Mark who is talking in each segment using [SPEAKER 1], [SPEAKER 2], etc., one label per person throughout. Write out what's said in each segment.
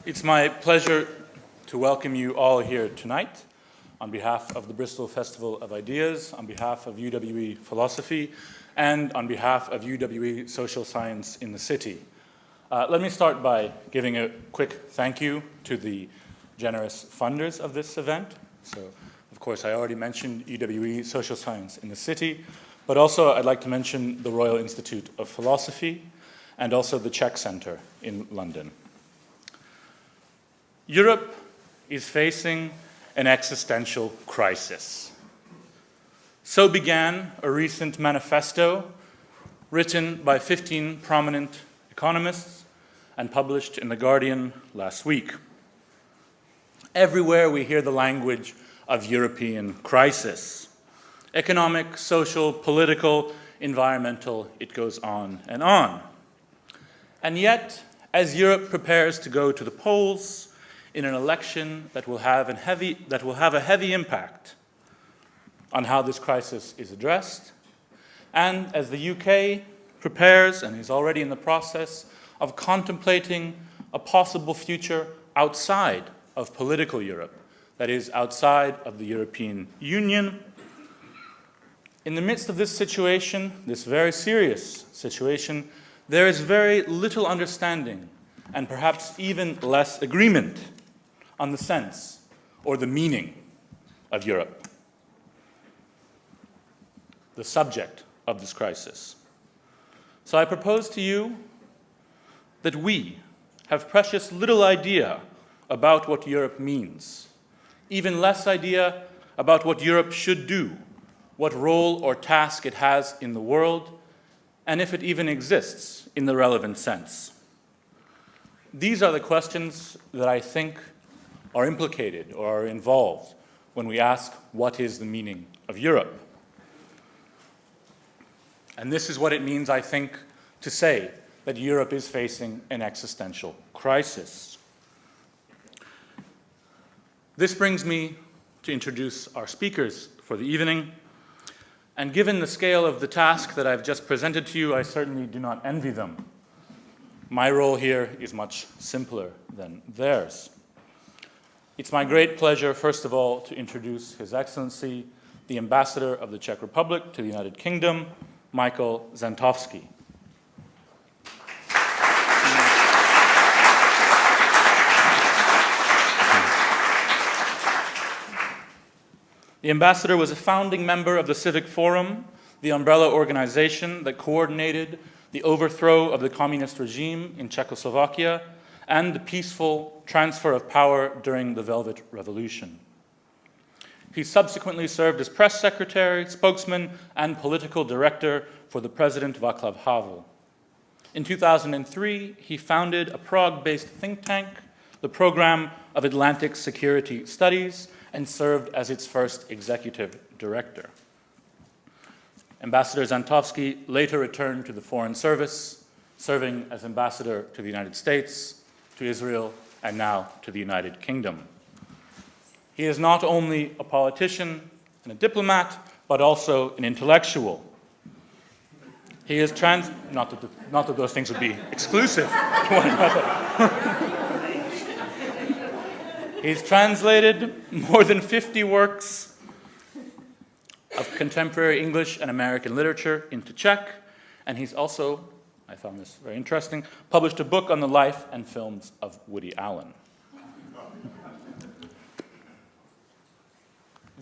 [SPEAKER 1] It's my pleasure to welcome you all here tonight on behalf of the Bristol Festival of Ideas, on behalf of UWE Philosophy, and on behalf of UWE Social Science in the City. Let me start by giving a quick thank you to the generous funders of this event. So, of course, I already mentioned UWE Social Science in the City, but also I'd like to mention the Royal Institute of Philosophy and also the Czech Center in London. Europe is facing an existential crisis. So began a recent manifesto written by 15 prominent economists and published in The Guardian last week. Everywhere we hear the language of European crisis. Economic, social, political, environmental, it goes on and on. And yet, as Europe prepares to go to the polls in an election that will have a heavy impact on how this crisis is addressed, and as the UK prepares and is already in the process of contemplating a possible future outside of political Europe, that is, outside of the European Union, in the midst of this situation, this very serious situation, there is very little understanding and perhaps even less agreement on the sense or the meaning of Europe, the subject of this crisis. So I propose to you that we have precious little idea about what Europe means, even less idea about what Europe should do, what role or task it has in the world, and if it even exists in the relevant sense. These are the questions that I think are implicated or are involved when we ask what is the meaning of Europe. And this is what it means, I think, to say that Europe is facing an existential crisis. This brings me to introduce our speakers for the evening. And given the scale of the task that I've just presented to you, I certainly do not envy them. My role here is much simpler than theirs. It's my great pleasure, first of all, to introduce His Excellency, the Ambassador of the Czech Republic to the United Kingdom, Michael Zantovsky. The ambassador was a founding member of the Civic Forum, the umbrella organization that coordinated the overthrow of the communist regime in Czechoslovakia and the peaceful transfer of power during the Velvet Revolution. He subsequently served as press secretary, spokesman, and political director for the President Vaclav Havel. In 2003, he founded a Prague-based think tank, the Program of Atlantic Security Studies, and served as its first executive director. Ambassador Zantovsky later returned to the Foreign Service, serving as ambassador to the United States, to Israel, and now to the United Kingdom. He is not only a politician and a diplomat, but also an intellectual. He is not that those things would be exclusive to one another. He's translated more than 50 works of contemporary English and American literature into Czech, and he's also, I found this very interesting, published a book on the life and films of Woody Allen.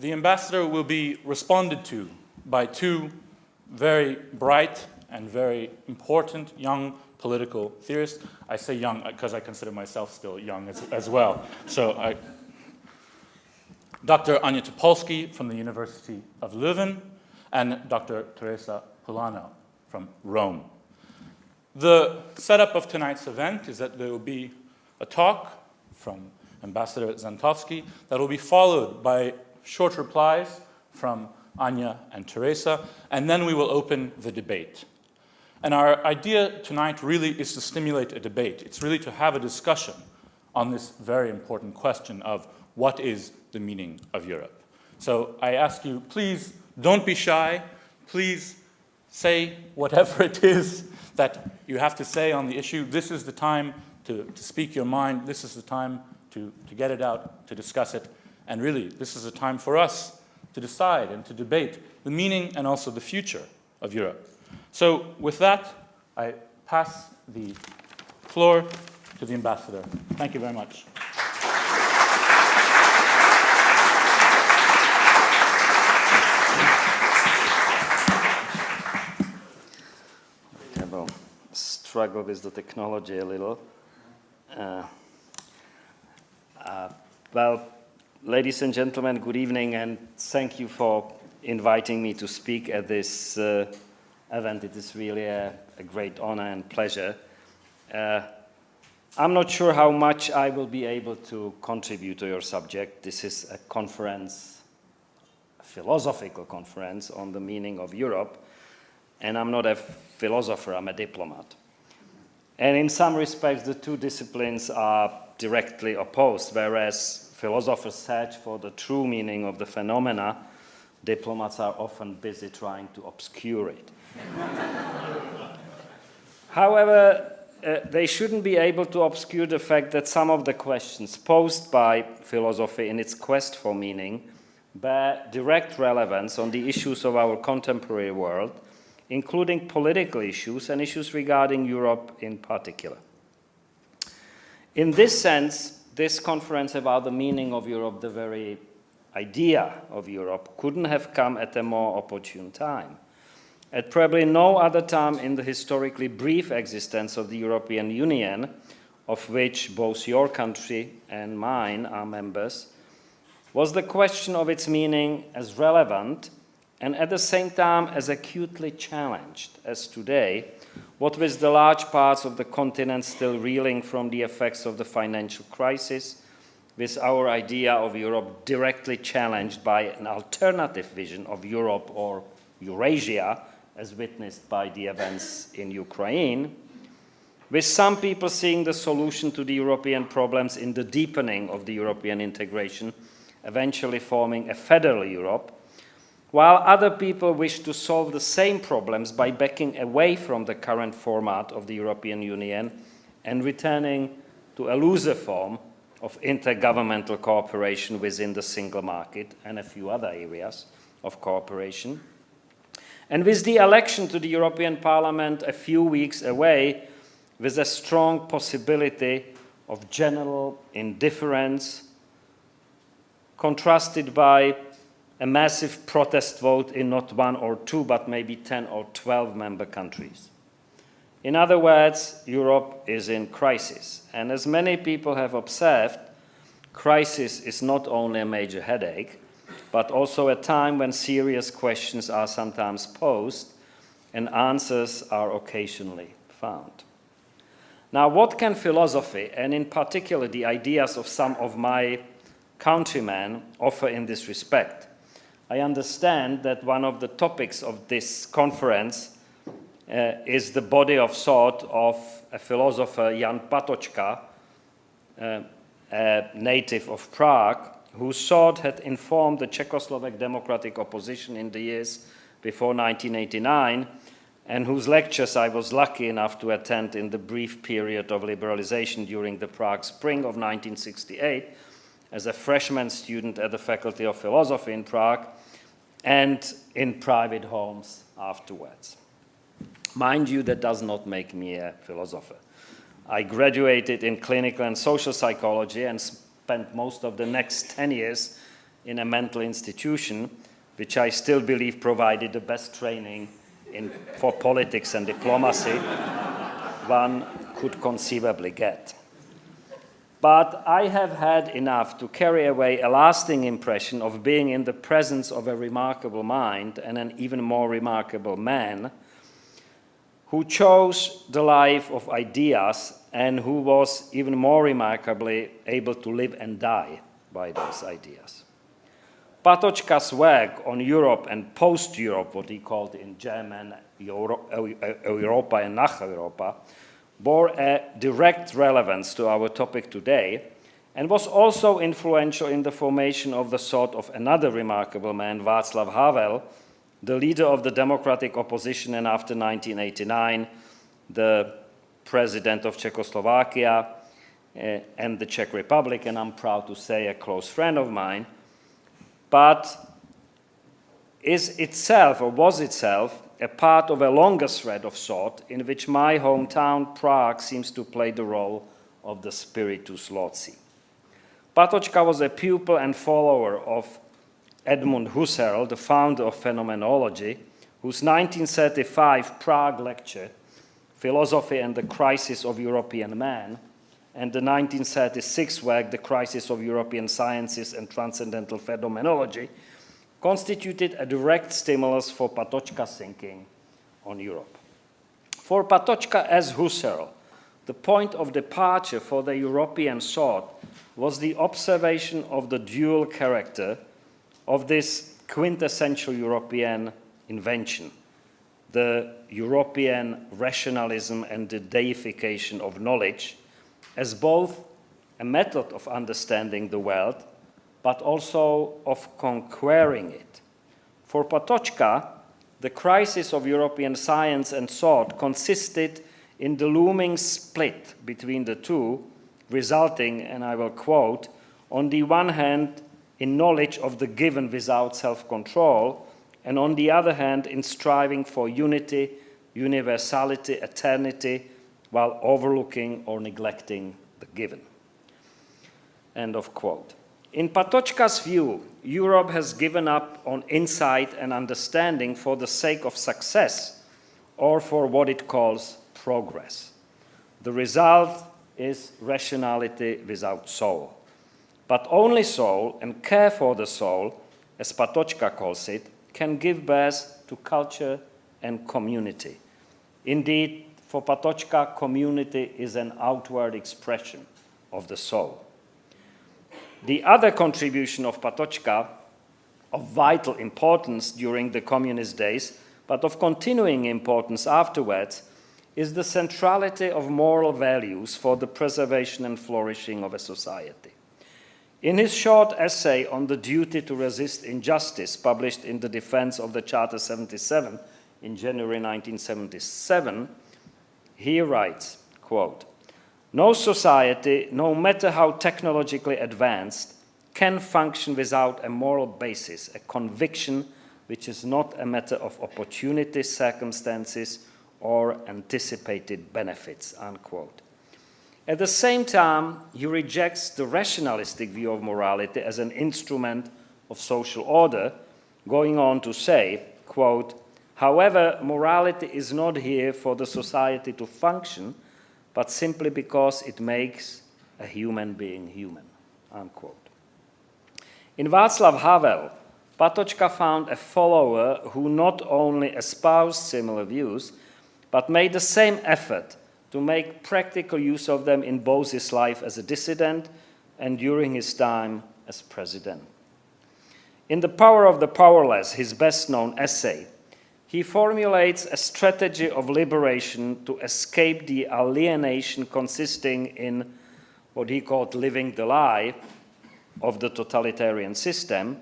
[SPEAKER 1] The ambassador will be responded to by two very bright and very important young political theorists. I say young because I consider myself still young as well. So Dr. Anya Topolski from the University of Leuven and Dr. Teresa Pullano from Rome. The setup of tonight's event is that there will be a talk from Ambassador Zantovsky that will be followed by short replies from Anya and Teresa, and then we will open the debate. And our idea tonight really is to stimulate a debate. It's really to have a discussion on this very important question of what is the meaning of Europe. So I ask you, please don't be shy. Please say whatever it is that you have to say on the issue. This is the time to speak your mind. This is the time to get it out, to discuss it. And really, this is a time for us to decide and to debate the meaning and also the future of Europe. So with that, I pass the floor to the ambassador. Thank you very much.
[SPEAKER 2] I will struggle with the technology a little. Well, ladies and gentlemen, good evening, and thank you for inviting me to speak at this event. It is really a great honor and pleasure. I'm not sure how much I will be able to contribute to your subject. This is a conference, a philosophical conference on the meaning of Europe, and I'm not a philosopher, I'm a diplomat. And in some respects, the two disciplines are directly opposed, whereas philosophers search for the true meaning of the phenomena, diplomats are often busy trying to obscure it. However, they shouldn't be able to obscure the fact that some of the questions posed by philosophy in its quest for meaning bear direct relevance on the issues of our contemporary world, including political issues and issues regarding Europe in particular. In this sense, this conference about the meaning of Europe, the very idea of Europe, couldn't have come at a more opportune time. At probably no other time in the historically brief existence of the European Union, of which both your country and mine are members, was the question of its meaning as relevant and at the same time as acutely challenged as today, what with the large parts of the continent still reeling from the effects of the financial crisis, with our idea of Europe directly challenged by an alternative vision of Europe or Eurasia, as witnessed by the events in Ukraine, with some people seeing the solution to the European problems in the deepening of the European integration, eventually forming a federal Europe, while other people wish to solve the same problems by backing away from the current format of the European Union and returning to a looser form of intergovernmental cooperation within the single market and a few other areas of cooperation. And with the election to the European Parliament a few weeks away, with a strong possibility of general indifference, contrasted by a massive protest vote in not one or two, but maybe 10 or 12 member countries. In other words, Europe is in crisis. And as many people have observed, crisis is not only a major headache, but also a time when serious questions are sometimes posed and answers are occasionally found. Now, what can philosophy, and in particular the ideas of some of my countrymen, offer in this respect? I understand that one of the topics of this conference is the body of thought of a philosopher, Jan Patočka, a native of Prague, whose thought had informed the Czechoslovak democratic opposition in the years before 1989, and whose lectures I was lucky enough to attend in the brief period of liberalization during the Prague Spring of 1968, as a freshman student at the Faculty of Philosophy in Prague, and in private homes afterwards. Mind you, that does not make me a philosopher. I graduated in clinical and social psychology and spent most of the next 10 years in a mental institution, which I still believe provided the best training for politics and diplomacy one could conceivably get. But I have had enough to carry away a lasting impression of being in the presence of a remarkable mind and an even more remarkable man who chose the life of ideas and who was even more remarkably able to live and die by those ideas. Patočka's work on Europe and post-Europe, what he called in German Europa and nach Europa, bore a direct relevance to our topic today and was also influential in the formation of the thought of another remarkable man, Václav Havel, the leader of the democratic opposition and after 1989, the president of Czechoslovakia and the Czech Republic, and I'm proud to say a close friend of mine, but is itself, or was itself, a part of a longer thread of thought in which my hometown, Prague, seems to play the role of the spiritus loci. Patočka was a pupil and follower of Edmund Husserl, the founder of phenomenology, whose 1935 Prague lecture, Philosophy and the Crisis of European Man, and the 1936 work, The Crisis of European Sciences and Transcendental Phenomenology, constituted a direct stimulus for Patočka's thinking on Europe. For Patočka, as Husserl, the point of departure for the European thought was the observation of the dual character of this quintessential European invention, the European rationalism and the deification of knowledge, as both a method of understanding the world, but also of conquering it. For Patočka, the crisis of European science and thought consisted in the looming split between the two, resulting, and I will quote, on the one hand, in knowledge of the given without self-control, and on the other hand, in striving for unity, universality, eternity, while overlooking or neglecting the given. End of quote. In Patočka's view, Europe has given up on insight and understanding for the sake of success, or for what it calls progress. The result is rationality without soul. But only soul and care for the soul, as Patočka calls it, can give birth to culture and community. Indeed, for Patočka, community is an outward expression of the soul. The other contribution of Patočka, of vital importance during the communist days, but of continuing importance afterwards, is the centrality of moral values for the preservation and flourishing of a society. In his short essay on the duty to resist injustice, published in the defense of the Charter 77 in January 1977, he writes, quote, "No society, no matter how technologically advanced, can function without a moral basis, a conviction which is not a matter of opportunity, circumstances, or anticipated benefits," unquote. At the same time, he rejects the rationalistic view of morality as an instrument of social order, going on to say, quote, "However, morality is not here for the society to function, but simply because it makes a human being human," unquote. In Václav Havel, Patočka found a follower who not only espoused similar views, but made the same effort to make practical use of them in both his life as a dissident and during his time as president. In The Power of the Powerless, his best-known essay, he formulates a strategy of liberation to escape the alienation consisting in what he called living the lie of the totalitarian system.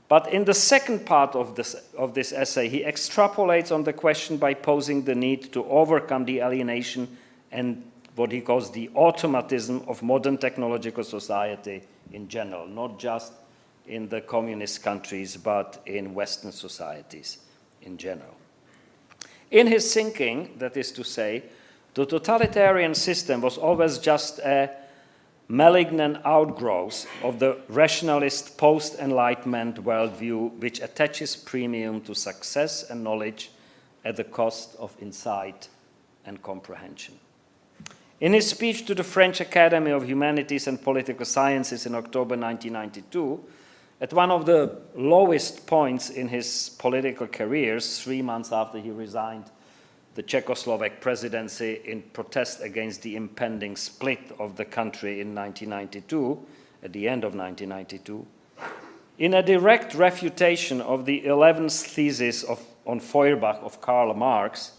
[SPEAKER 2] But in the second part of this essay, he extrapolates on the question by posing the need to overcome the alienation and what he calls the automatism of modern technological society in general, not just in the communist countries, but in Western societies in general. In his thinking, that is to say, the totalitarian system was always just a malignant outgrowth of the rationalist post-Enlightenment worldview, which attaches premium to success and knowledge at the cost of insight and comprehension. In his speech to the French Academy of Humanities and Political Sciences in October 1992, at one of the lowest points in his political career, 3 months after he resigned the Czechoslovak presidency in protest against the impending split of the country in 1992, at the end of 1992, in a direct refutation of the 11th thesis on Feuerbach of Karl Marx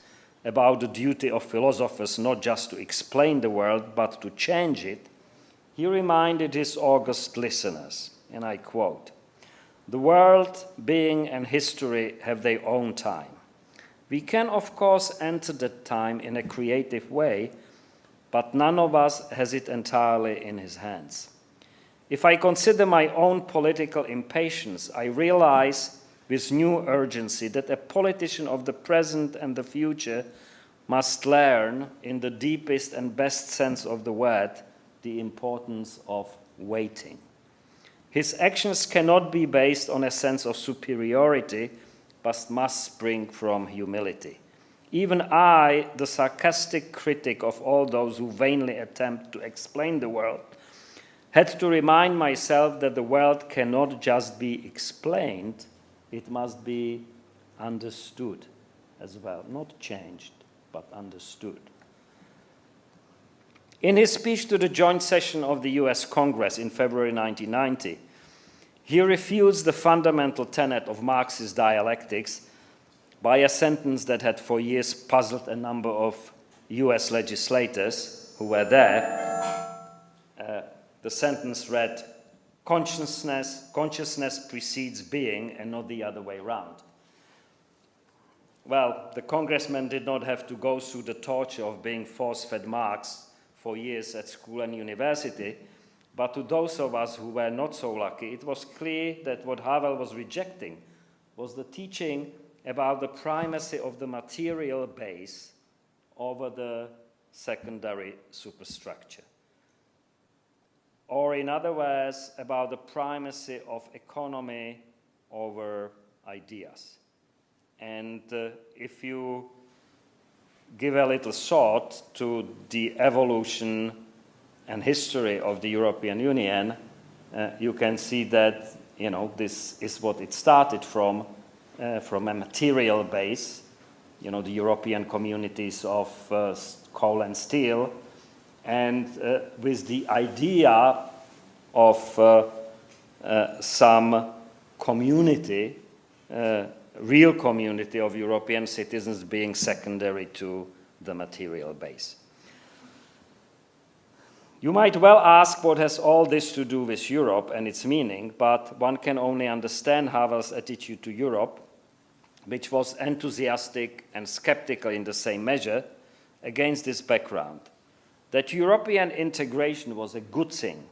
[SPEAKER 2] about the duty of philosophers not just to explain the world but to change it, he reminded his august listeners, and I quote, "The world, being, and history have their own time. We can, of course, enter that time in a creative way, but none of us has it entirely in his hands. If I consider my own political impatience, I realize with new urgency that a politician of the present and the future must learn, in the deepest and best sense of the word, the importance of waiting. His actions cannot be based on a sense of superiority, but must spring from humility. Even I, the sarcastic critic of all those who vainly attempt to explain the world, had to remind myself that the world cannot just be explained, it must be understood as well. Not changed, but understood. In his speech to the joint session of the US Congress in February 1990, he refutes the fundamental tenet of Marxist dialectics by a sentence that had for years puzzled a number of US legislators who were there. The sentence read, consciousness precedes being and not the other way around. Well, the congressman did not have to go through the torture of being force-fed Marx for years at school and university, but to those of us who were not so lucky, it was clear that what Havel was rejecting was the teaching about the primacy of the material base over the secondary superstructure. Or in other words, about the primacy of economy over ideas. And if you give a little thought to the evolution and history of the European Union, you can see that, this is what it started from a material base, the European communities of coal and steel, and with the idea of some community, real community of European citizens being secondary to the material base. You might well ask what has all this to do with Europe and its meaning, but one can only understand Havel's attitude to Europe, which was enthusiastic and skeptical in the same measure, against this background. That European integration was a good thing,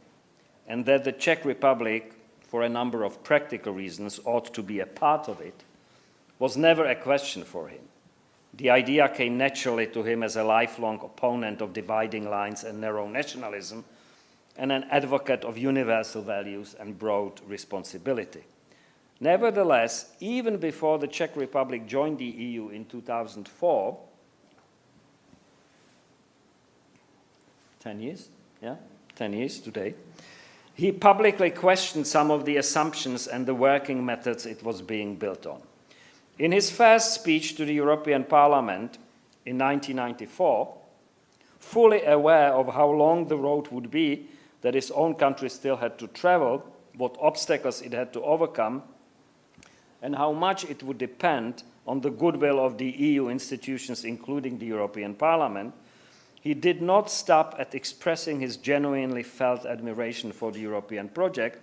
[SPEAKER 2] and that the Czech Republic, for a number of practical reasons, ought to be a part of it, was never a question for him. The idea came naturally to him as a lifelong opponent of dividing lines and narrow nationalism, and an advocate of universal values and broad responsibility. Nevertheless, even before the Czech Republic joined the EU in 2004, 10 years, yeah, 10 years today, he publicly questioned some of the assumptions and the working methods it was being built on. In his first speech to the European Parliament in 1994, fully aware of how long the road would be that his own country still had to travel, what obstacles it had to overcome, and how much it would depend on the goodwill of the EU institutions, including the European Parliament, he did not stop at expressing his genuinely felt admiration for the European project,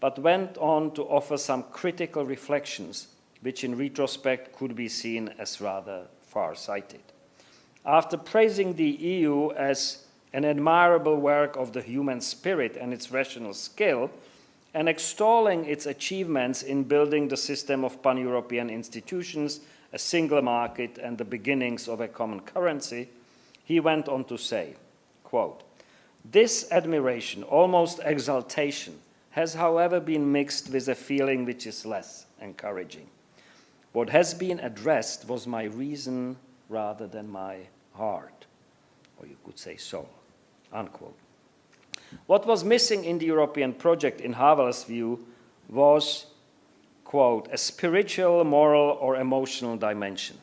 [SPEAKER 2] but went on to offer some critical reflections, which in retrospect could be seen as rather far-sighted. After praising the EU as an admirable work of the human spirit and its rational skill, and extolling its achievements in building the system of pan-European institutions, a single market, and the beginnings of a common currency, he went on to say, quote, "This admiration, almost exaltation, has however been mixed with a feeling which is less encouraging. What has been addressed was my reason rather than my heart," or you could say soul, unquote. What was missing in the European project, in Havel's view, was, quote, "a spiritual, moral, or emotional dimension.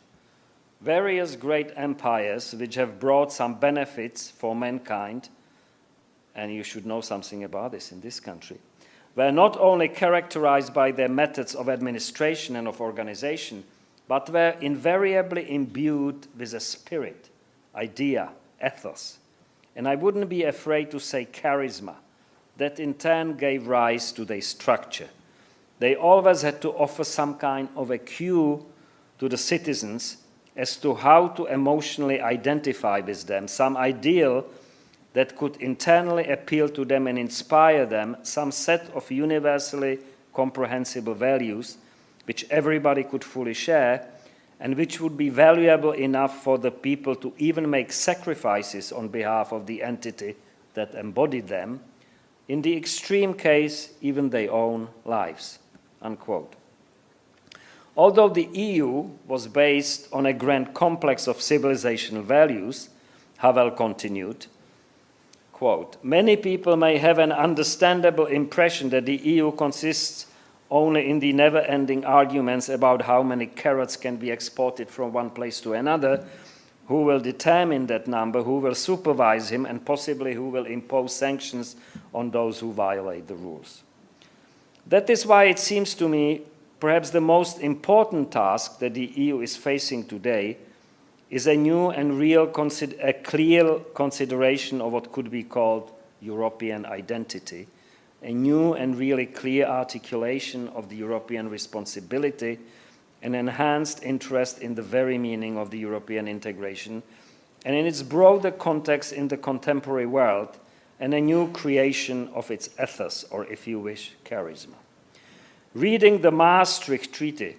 [SPEAKER 2] Various great empires which have brought some benefits for mankind," and you should know something about this in this country, "were not only characterized by their methods of administration and of organization, but were invariably imbued with a spirit, idea, ethos, and I wouldn't be afraid to say charisma, that in turn gave rise to their structure. They always had to offer some kind of a cue to the citizens as to how to emotionally identify with them, some ideal that could internally appeal to them and inspire them, some set of universally comprehensible values which everybody could fully share, and which would be valuable enough for the people to even make sacrifices on behalf of the entity that embodied them, in the extreme case, even their own lives." Unquote. Although the EU was based on a grand complex of civilizational values, Havel continued, quote, "Many people may have an understandable impression that the EU consists only in the never-ending arguments about how many carrots can be exported from one place to another, who will determine that number, who will supervise him, and possibly who will impose sanctions on those who violate the rules. That is why it seems to me perhaps the most important task that the EU is facing today is a new and real, a clear consideration of what could be called European identity, a new and really clear articulation of the European responsibility, an enhanced interest in the very meaning of the European integration, and in its broader context in the contemporary world, and a new creation of its ethos, or if you wish, charisma. Reading the Maastricht Treaty,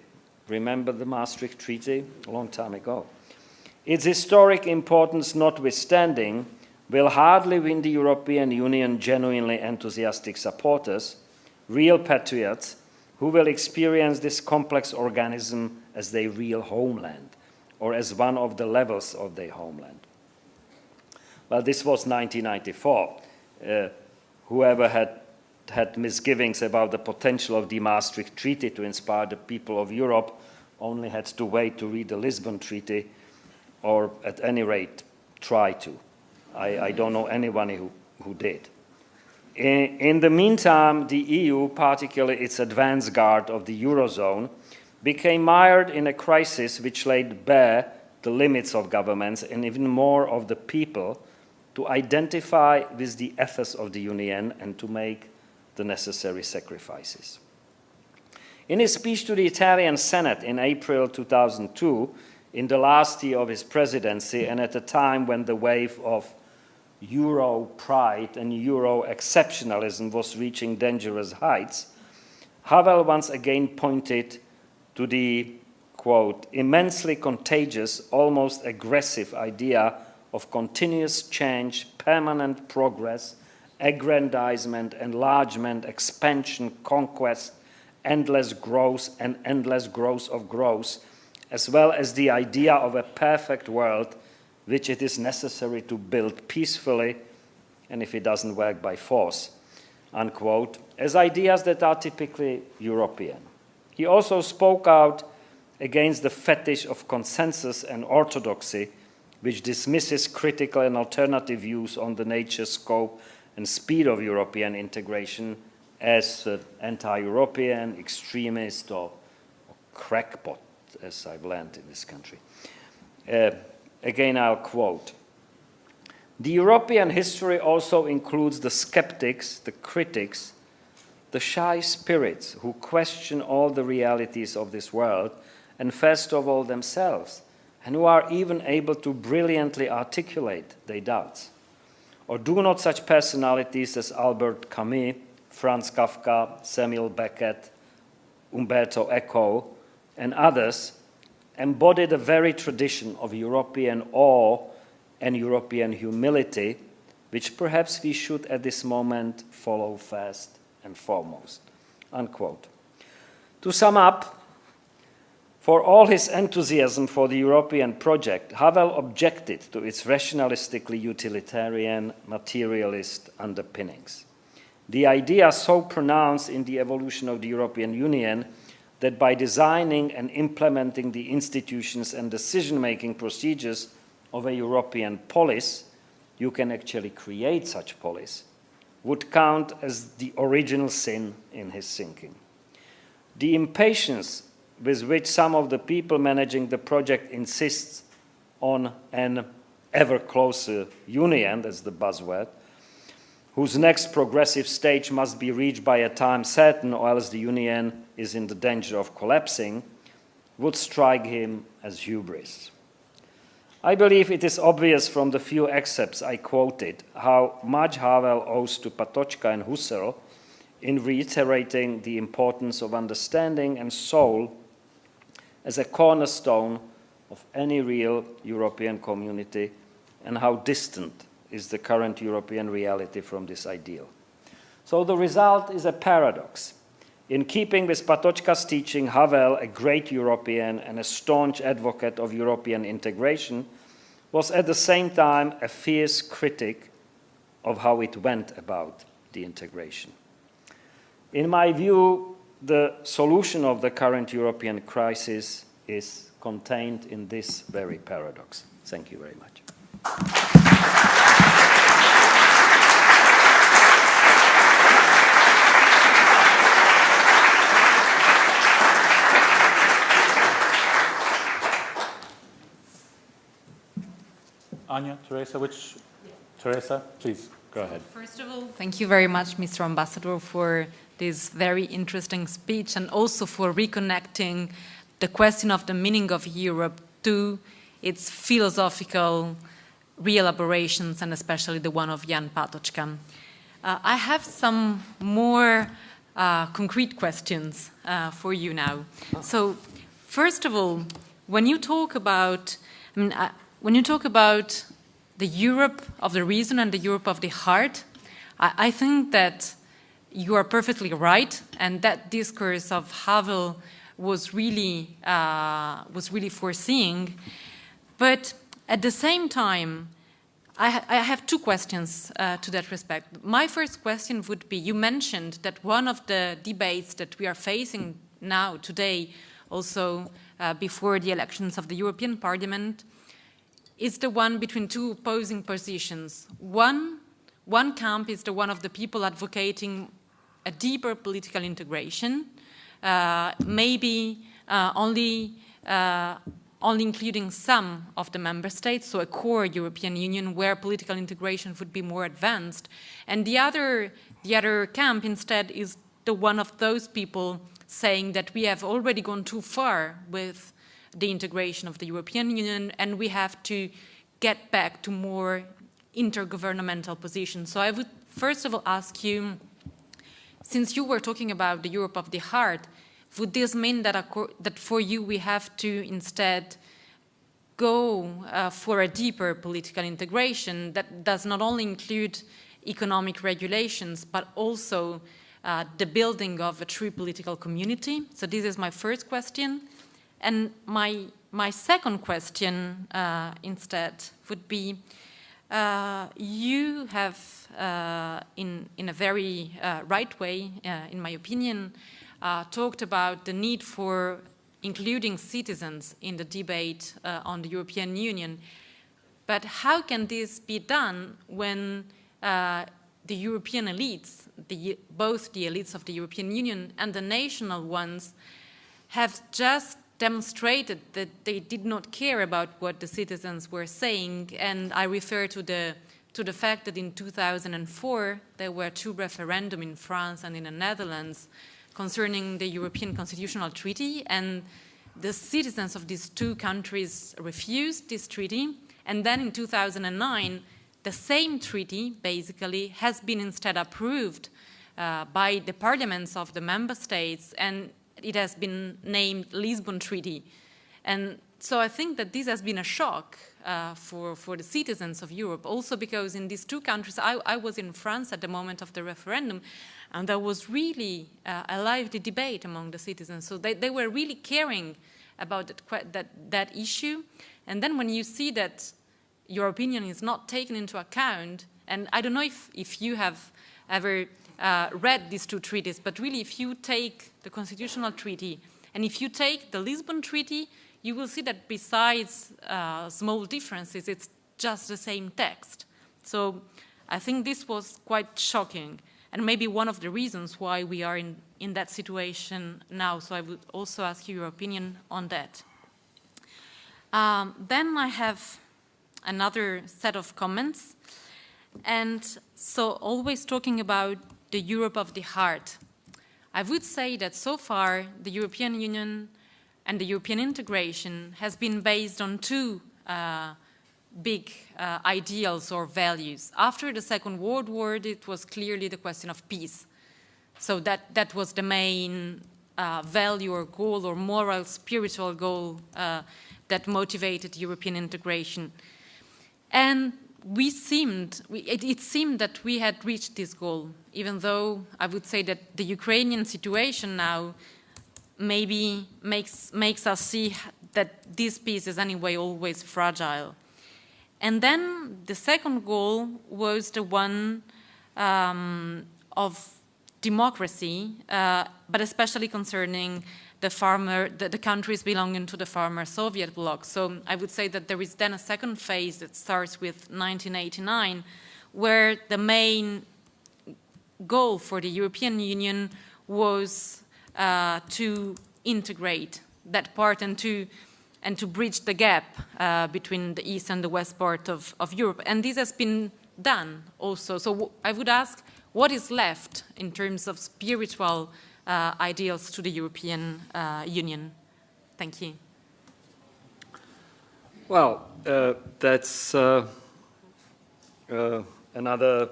[SPEAKER 2] remember the Maastricht Treaty a long time ago, its historic importance notwithstanding, will hardly win the European Union genuinely enthusiastic supporters, real patriots, who will experience this complex organism as their real homeland, or as one of the levels of their homeland. Well, this was 1994. Whoever had misgivings about the potential of the Maastricht Treaty to inspire the people of Europe only had to wait to read the Lisbon Treaty, or at any rate, try to. I don't know anyone who did. In the meantime, the EU, particularly its advance guard of the Eurozone, became mired in a crisis which laid bare the limits of governments and even more of the people to identify with the ethos of the Union and to make the necessary sacrifices. In his speech to the Italian Senate in April 2002, in the last year of his presidency and at a time when the wave of Euro pride and Euro exceptionalism was reaching dangerous heights, Havel once again pointed to the, quote, immensely contagious, almost aggressive idea of continuous change, permanent progress, aggrandizement, enlargement, expansion, conquest, endless growth and endless growth of growth, as well as the idea of a perfect world which it is necessary to build peacefully, and if it doesn't work, by force, unquote, as ideas that are typically European. He also spoke out against the fetish of consensus and orthodoxy, which dismisses critical and alternative views on the nature, scope, and speed of European integration as anti-European, extremist, or crackpot, as I've learned in this country. Again, I'll quote, "The European history also includes the skeptics, the critics, the shy spirits who question all the realities of this world, and first of all themselves, and who are even able to brilliantly articulate their doubts. Or do not such personalities as Albert Camus, Franz Kafka, Samuel Beckett, Umberto Eco, and others embody the very tradition of European awe and European humility, which perhaps we should at this moment follow first and foremost," unquote. To sum up, for all his enthusiasm for the European project, Havel objected to its rationalistically utilitarian, materialist underpinnings. The idea so pronounced in the evolution of the European Union that by designing and implementing the institutions and decision-making procedures of a European polis, you can actually create such polis, would count as the original sin in his thinking. The impatience with which some of the people managing the project insists on an ever closer union, that's the buzzword, whose next progressive stage must be reached by a time certain or else the union is in the danger of collapsing, would strike him as hubris. I believe it is obvious from the few excerpts I quoted how much Havel owes to Patočka and Husserl in reiterating the importance of understanding and soul as a cornerstone of any real European community, and how distant is the current European reality from this ideal. So the result is a paradox. In keeping with Patočka's teaching, Havel, a great European and a staunch advocate of European integration, was at the same time a fierce critic of how it went about the integration. In my view, the solution of the current European crisis is contained in this very paradox. Thank you very much.
[SPEAKER 1] Anya, Teresa, Teresa, please go ahead.
[SPEAKER 3] First of all, thank you very much, Mr. Ambassador, for this very interesting speech and also for reconnecting the question of the meaning of Europe to its philosophical re-elaborations, and especially the one of Jan Patočka. I have some more concrete questions for you now. So, first of all, when you talk about, the Europe of the reason and the Europe of the heart, I think that you are perfectly right, and that discourse of Havel was really foreseeing. But at the same time, I have two questions to that respect. My first question would be, you mentioned that one of the debates that we are facing now, today, also before the elections of the European Parliament, is the one between two opposing positions. One camp is the one of the people advocating a deeper political integration, maybe only including some of the member states, so a core European Union where political integration would be more advanced. And the other camp instead is the one of those people saying that we have already gone too far with the integration of the European Union, and we have to get back to more intergovernmental positions. So I would first of all ask you, since you were talking about the Europe of the heart, would this mean that for you we have to instead go for a deeper political integration that does not only include economic regulations, but also the building of a true political community? So this is my first question. And my second question instead would be, you have, in a very right way, in my opinion, talked about the need for including citizens in the debate on the European Union. But how can this be done when the European elites, both the elites of the European Union and the national ones, have just demonstrated that they did not care about what the citizens were saying? And I refer to the fact that in 2004 there were two referendums in France and in the Netherlands concerning the European Constitutional Treaty, and the citizens of these two countries refused this treaty. And then in 2009 the same treaty basically has been instead approved by the parliaments of the member states, and it has been named Lisbon Treaty. And so I think that this has been a shock for the citizens of Europe, also because in these two countries, I was in France at the moment of the referendum, and there was really a lively debate among the citizens. So they were really caring about that issue. And then when you see that your opinion is not taken into account, and I don't know if you have ever read these two treaties, but really if you take the Constitutional Treaty and if you take the Lisbon Treaty, you will see that besides small differences, it's just the same text. So I think this was quite shocking, and maybe one of the reasons why we are in that situation now. So I would also ask you your opinion on that. Then I have another set of comments. And so always talking about the Europe of the heart, I would say that so far the European Union and the European integration has been based on two big ideals or values. After the Second World War, it was clearly the question of peace. So that was the main value or goal or moral, spiritual goal that motivated European integration. And it seemed that we had reached this goal, even though I would say that the Ukrainian situation now maybe makes us see that this peace is anyway always fragile. And then the second goal was the one of democracy, but especially concerning the countries belonging to the former Soviet bloc. So I would say that there is then a second phase that starts with 1989, where the main goal for the European Union was to integrate that part and to bridge the gap between the east and the west part of Europe. And this has been done also. So I would ask, what is left in terms of spiritual ideals to the European Union? Thank you.
[SPEAKER 2] Well, that's another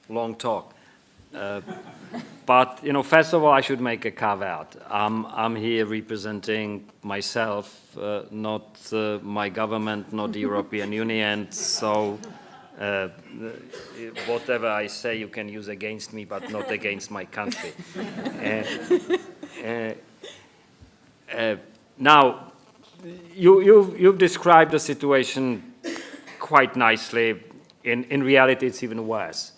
[SPEAKER 2] long talk. But first of all, I should make a caveat. I'm here representing myself, not my government, not the European Union. So whatever I say, you can use against me, but not against my country. Now, you've described the situation quite nicely. In reality, it's even worse.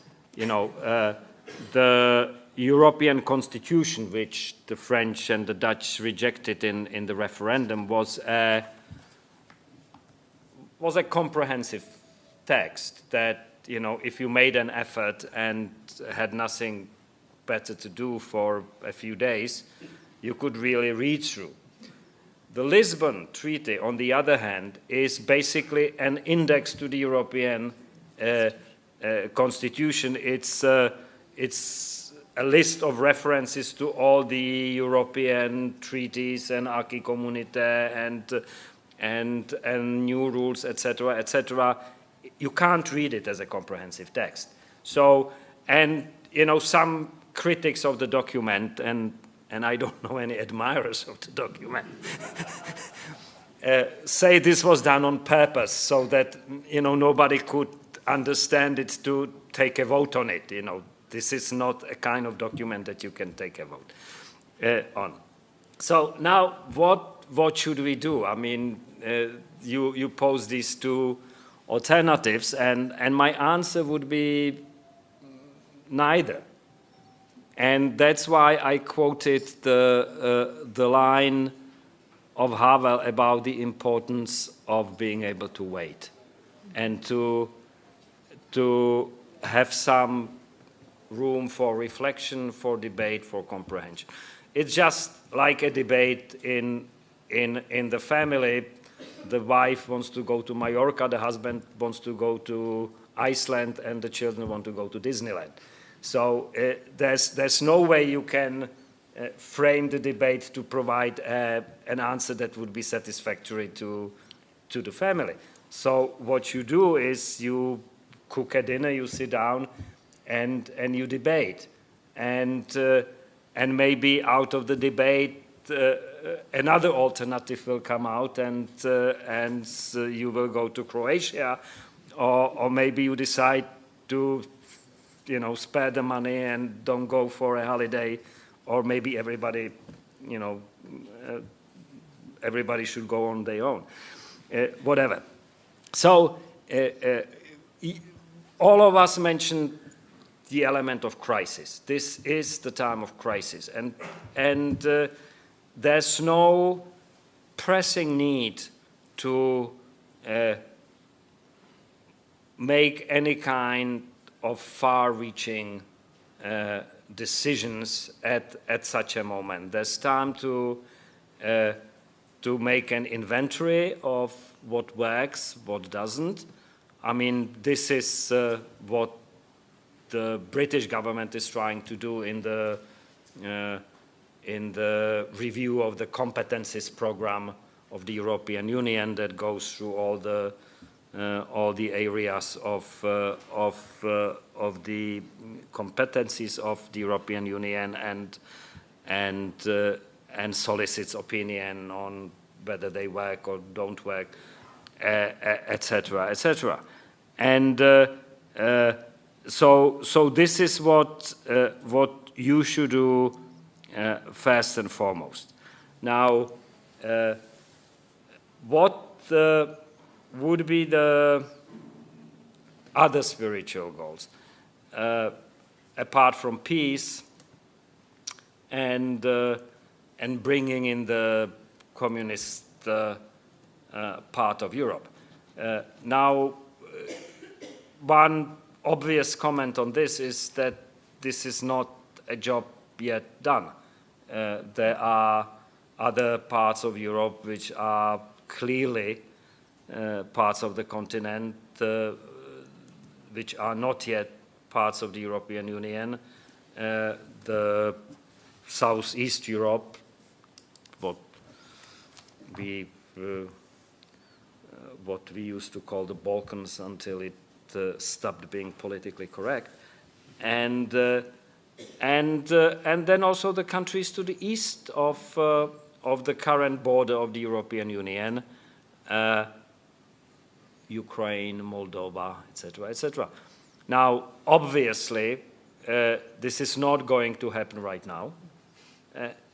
[SPEAKER 2] The European Constitution, which the French and the Dutch rejected in the referendum, was a comprehensive text that, if you made an effort and had nothing better to do for a few days, you could really read through. The Lisbon Treaty, on the other hand, is basically an index to the European Constitution. It's a list of references to all the European treaties and acquis communautaire and new rules, etc., etc. You can't read it as a comprehensive text. So, some critics of the document, and I don't know any admirers of the document, say this was done on purpose so that, nobody could understand it to take a vote on it. This is not a kind of document that you can take a vote on. So now, what should we do? I mean, you pose these two alternatives, and my answer would be neither. And that's why I quoted the line of Havel about the importance of being able to wait and to have some room for reflection, for debate, for comprehension. It's just like a debate in the family. The wife wants to go to Mallorca, the husband wants to go to Iceland, and the children want to go to Disneyland. So there's no way you can frame the debate to provide an answer that would be satisfactory to the family. So what you do is you cook a dinner, you sit down, and you debate, and maybe out of the debate another alternative will come out, and you will go to Croatia, or maybe you decide to spare the money and don't go for a holiday, or maybe everybody should go on their own, whatever. So all of us mentioned the element of crisis. This is the time of crisis, and there's no pressing need to make any kind of far-reaching decisions at such a moment. There's time to make an inventory of what works, what doesn't. I mean, this is what the British government is trying to do in the review of the competencies program of the European Union that goes through all the all the areas of the competencies of the European Union and solicits opinion on whether they work or don't work, etc., etc. And so this is what you should do first and foremost. Now, what would be the other spiritual goals apart from peace and bringing in the communist part of Europe? Now, one obvious comment on this is that this is not a job yet done. There are other parts of Europe which are clearly parts of the continent which are not yet parts of the European Union. The Southeast Europe, what we used to call the Balkans until it stopped being politically correct, and then also the countries to the east of the current border of the European Union, Ukraine, Moldova, etc., etc. Now, obviously, this is not going to happen right now,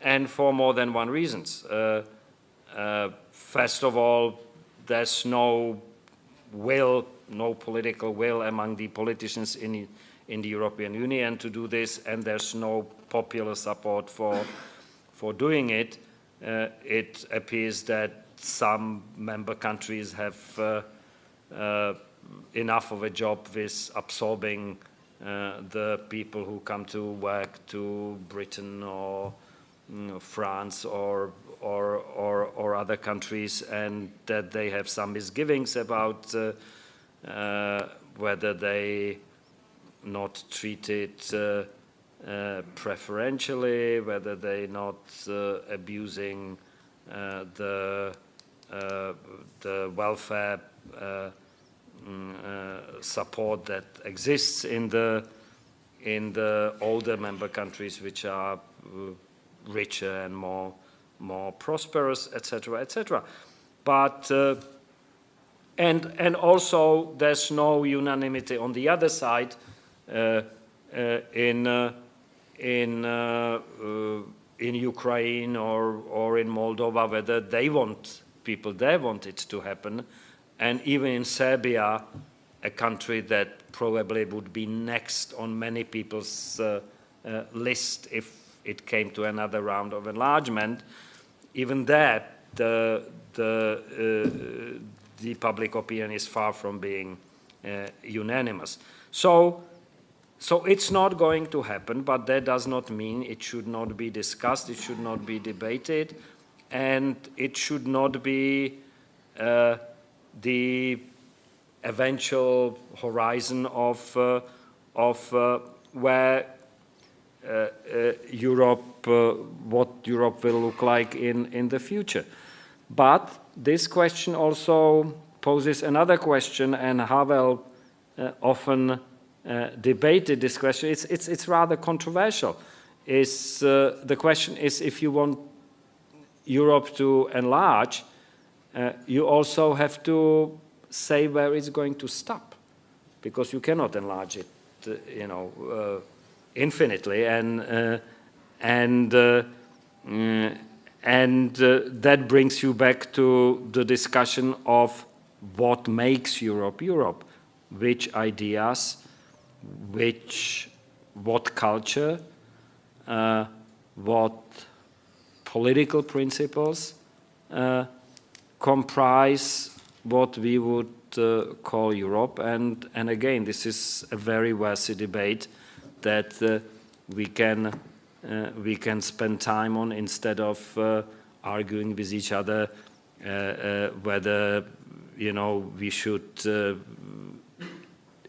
[SPEAKER 2] and for more than one reason. First of all, there's no political will among the politicians in the European Union to do this, and there's no popular support for doing it. It appears that some member countries have enough of a job with absorbing the people who come to work to Britain or France or other countries, and that they have some misgivings about whether they not treated preferentially, whether they not abusing the welfare support that exists in the older member countries, which are richer and more prosperous, etc., etc. But and also there's no unanimity on the other side in Ukraine or in Moldova, whether people there want it to happen. And even in Serbia, a country that probably would be next on many people's list if it came to another round of enlargement, even there, the public opinion is far from being unanimous. So it's not going to happen, but that does not mean it should not be discussed, it should not be debated, and it should not be the eventual horizon of where Europe, what Europe will look like in the future. But this question also poses another question, and Havel often debated this question. It's rather controversial. The question is, if you want Europe to enlarge, you also have to say where it's going to stop, because you cannot enlarge it, infinitely, and that brings you back to the discussion of what makes Europe Europe, which ideas, what culture, what political principles comprise what we would call Europe. And again, this is a very worthy debate that we can spend time on, instead of arguing with each other whether we should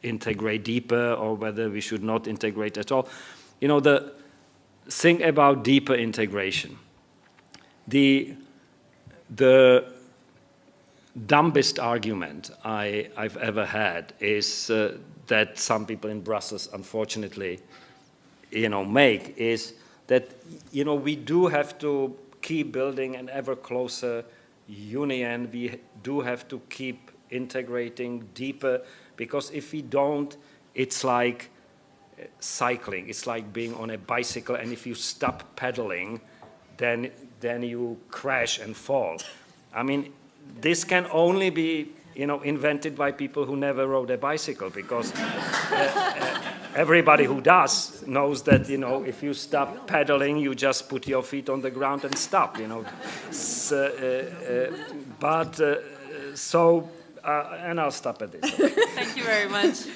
[SPEAKER 2] integrate deeper or whether we should not integrate at all. The thing about deeper integration, the dumbest argument I've ever had is that some people in Brussels, unfortunately, make is that, we do have to keep building an ever closer union. We do have to keep integrating deeper, because if we don't, it's like cycling. It's like being on a bicycle, and if you stop pedaling, then you crash and fall. I mean, this can only be, invented by people who never rode a bicycle, because everybody who does knows that, if you stop pedaling, you just put your feet on the ground and stop, and I'll stop at this.
[SPEAKER 3] Thank you very much.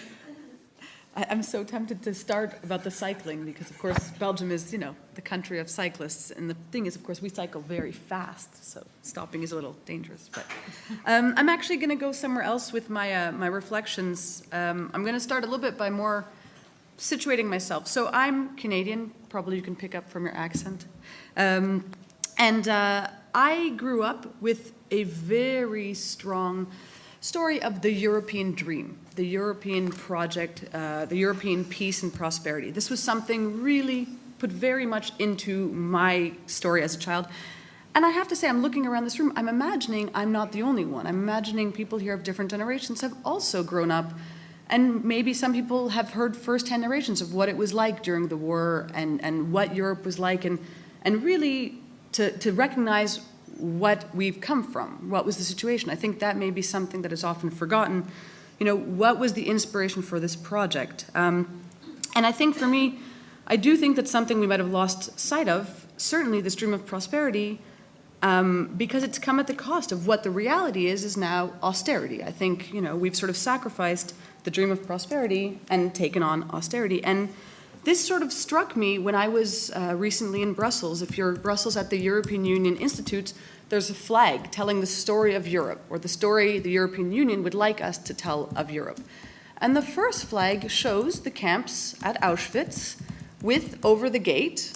[SPEAKER 4] I'm so tempted to start about the cycling because, of course, Belgium is, the country of cyclists. And the thing is, of course, we cycle very fast, so stopping is a little dangerous. But I'm actually going to go somewhere else with my reflections. I'm going to start a little bit by more situating myself. So I'm Canadian, probably you can pick up from your accent. I grew up with a very strong story of the European dream, the European project, the European peace and prosperity. This was something really put very much into my story as a child. And I have to say, I'm looking around this room, I'm imagining I'm not the only one. I'm imagining people here of different generations have also grown up, and maybe some people have heard first-hand narrations of what it was like during the war and what Europe was like, and really to recognize what we've come from, what was the situation. I think that may be something that is often forgotten. What was the inspiration for this project? And I think for me, I do think that's something we might have lost sight of, certainly this dream of prosperity, because it's come at the cost of what the reality is now austerity. I think, we've sort of sacrificed the dream of prosperity and taken on austerity. And this sort of struck me when I was recently in Brussels. If you're in Brussels at the European Union Institute, there's a flag telling the story of Europe, or the story the European Union would like us to tell of Europe. And the first flag shows the camps at Auschwitz with over the gate.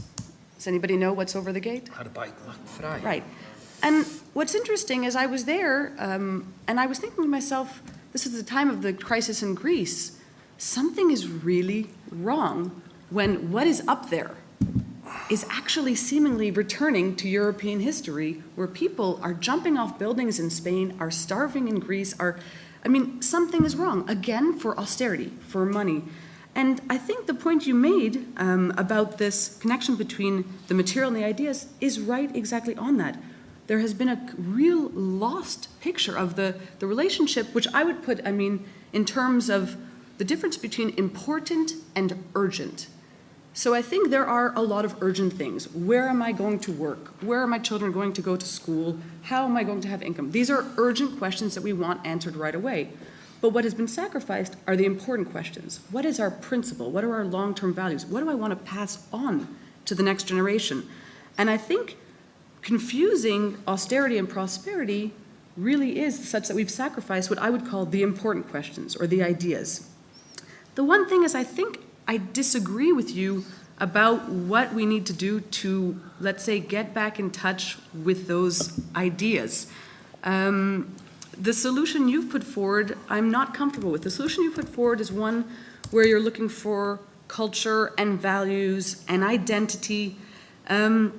[SPEAKER 4] Does anybody know what's over the gate? Right. And what's interesting is I was there, and I was thinking to myself, this is the time of the crisis in Greece. Something is really wrong when what is up there is actually seemingly returning to European history, where people are jumping off buildings in Spain, are starving in Greece, something is wrong, again, for austerity, for money. And I think the point you made about this connection between the material and the ideas is right exactly on that. There has been a real lost picture of the relationship, which I would put, in terms of the difference between important and urgent. So I think there are a lot of urgent things. Where am I going to work? Where are my children going to go to school? How am I going to have income? These are urgent questions that we want answered right away. But what has been sacrificed are the important questions. What is our principle? What are our long-term values? What do I want to pass on to the next generation? And I think confusing austerity and prosperity really is such that we've sacrificed what I would call the important questions, or the ideas. The one thing is, I think I disagree with you about what we need to do to, let's say, get back in touch with those ideas. The solution you've put forward, I'm not comfortable with. The solution you put forward is one where you're looking for culture and values and identity. And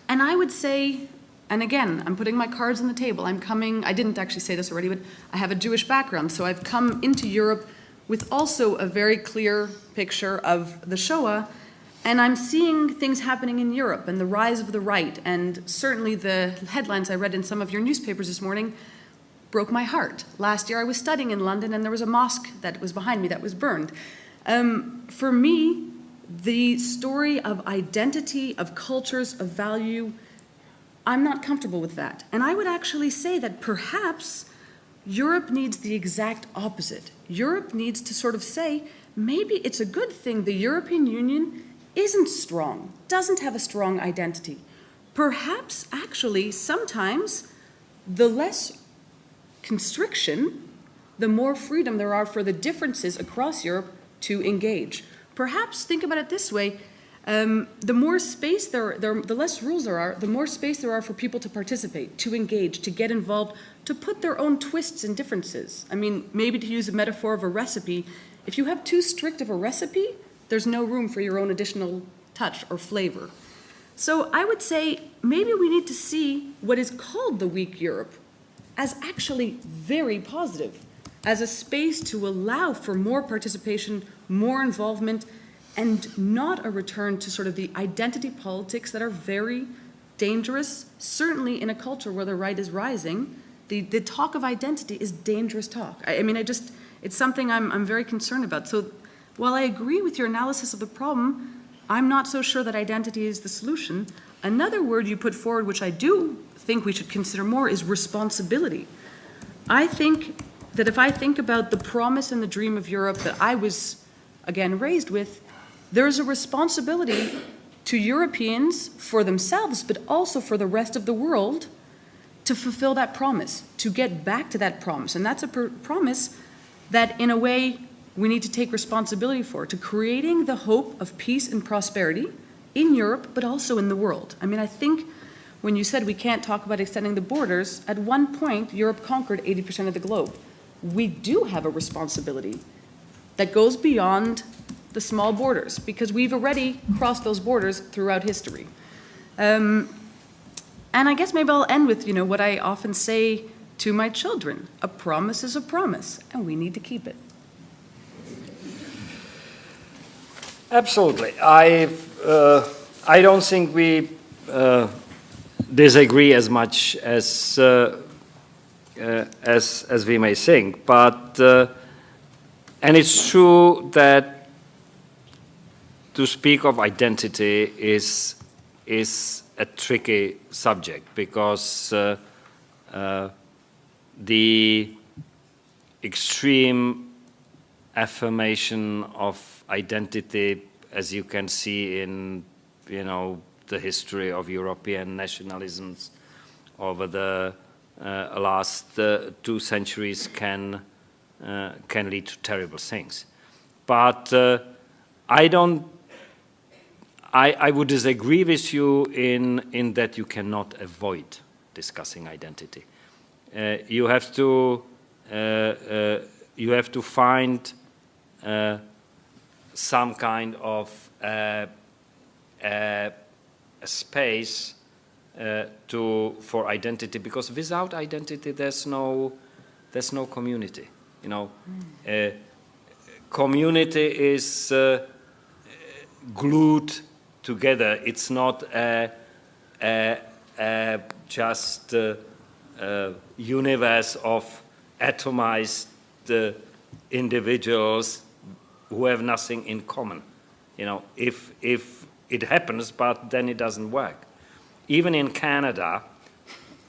[SPEAKER 4] I would say, and again, I'm putting my cards on the table. I didn't actually say this already, but I have a Jewish background, so I've come into Europe with also a very clear picture of the Shoah, and I'm seeing things happening in Europe and the rise of the right, and certainly the headlines I read in some of your newspapers this morning broke my heart. Last year I was studying in London, and there was a mosque that was behind me that was burned. For me, the story of identity, of cultures, of value, I'm not comfortable with that. And I would actually say that perhaps Europe needs the exact opposite. Europe needs to sort of say, maybe it's a good thing the European Union isn't strong, doesn't have a strong identity. Perhaps, actually, sometimes the less constriction, the more freedom there are for the differences across Europe to engage. Perhaps, think about it this way, The more space the less rules there are, the more space there are for people to participate, to engage, to get involved, to put their own twists and differences. I mean, maybe to use a metaphor of a recipe, if you have too strict of a recipe, there's no room for your own additional touch or flavor. So I would say maybe we need to see what is called the weak Europe as actually very positive, as a space to allow for more participation, more involvement, and not a return to sort of the identity politics that are very dangerous, certainly in a culture where the right is rising. The talk of identity is dangerous talk. I mean, it's something I'm very concerned about. So while I agree with your analysis of the problem, I'm not so sure that identity is the solution. Another word you put forward, which I do think we should consider more, is responsibility. I think that if I think about the promise and the dream of Europe that I was, again, raised with, there's a responsibility to Europeans for themselves, but also for the rest of the world to fulfill that promise, to get back to that promise. And that's a promise that, in a way, we need to take responsibility for, to creating the hope of peace and prosperity in Europe, but also in the world. I mean, I think when you said we can't talk about extending the borders, at one point, Europe conquered 80% of the globe. We do have a responsibility that goes beyond the small borders, because we've already crossed those borders throughout history. And I guess maybe I'll end with, what I often say to my children: a promise is a promise, and we need to keep it.
[SPEAKER 2] Absolutely. I don't think we disagree as much as we may think, but and it's true that to speak of identity is a tricky subject, because the extreme affirmation of identity, as you can see in the history of European nationalisms over the last 2 centuries, can lead to terrible things. But I would disagree with you in that you cannot avoid discussing identity. You have to find some kind of a space for identity, because without identity there's no community. Community is glued together. It's not just a universe of atomized individuals who have nothing in common. If it happens, but then it doesn't work. Even in Canada,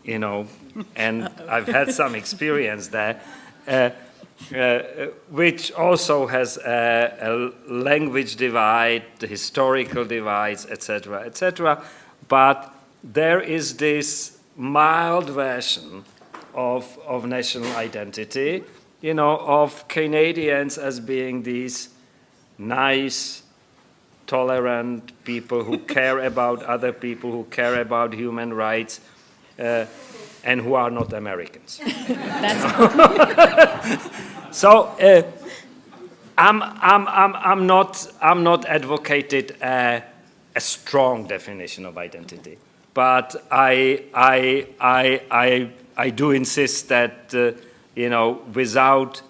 [SPEAKER 2] and I've had some experience there, which also has a language divide, historical divides, etc., etc. But there is this mild version of national identity, of Canadians as being these nice, tolerant people who care about other people, who care about human rights, and who are not Americans. So I'm not advocating a strong definition of identity, but I do insist that without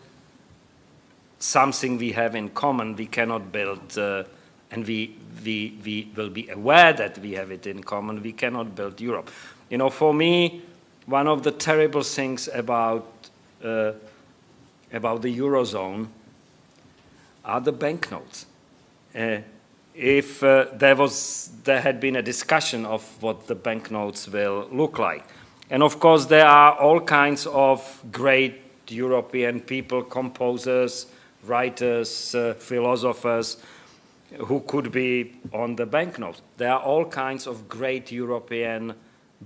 [SPEAKER 2] something we have in common, we cannot build, and we will be aware that we have it in common. We cannot build Europe. For me, one of the terrible things about the Eurozone are the banknotes. If there had been a discussion of what the banknotes will look like. And of course, there are all kinds of great European people, composers, writers, philosophers, who could be on the banknotes. There are all kinds of great European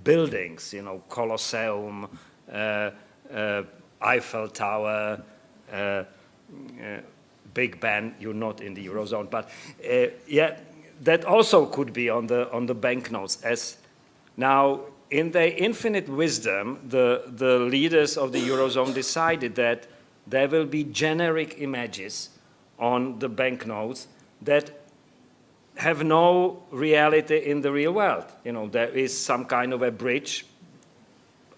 [SPEAKER 2] buildings, Colosseum, Eiffel Tower, Big Ben. You're not in the Eurozone, but that also could be on the banknotes. As now, in their infinite wisdom, the leaders of the Eurozone decided that there will be generic images on the banknotes that have no reality in the real world. You know, there is some kind of a bridge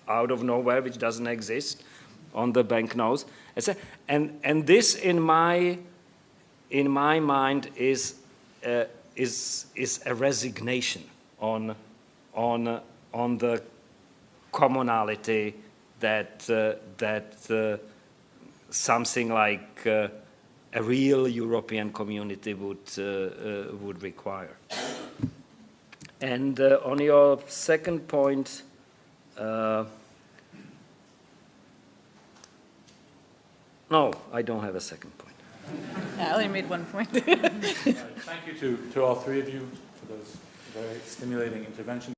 [SPEAKER 2] out of nowhere which doesn't exist on the banknotes. And this, in my mind, is a resignation on the commonality that something like a real European community would require. And on your second point, no, I don't have a second point.
[SPEAKER 4] I only made one point.
[SPEAKER 1] Thank you to all three of you for those very stimulating interventions.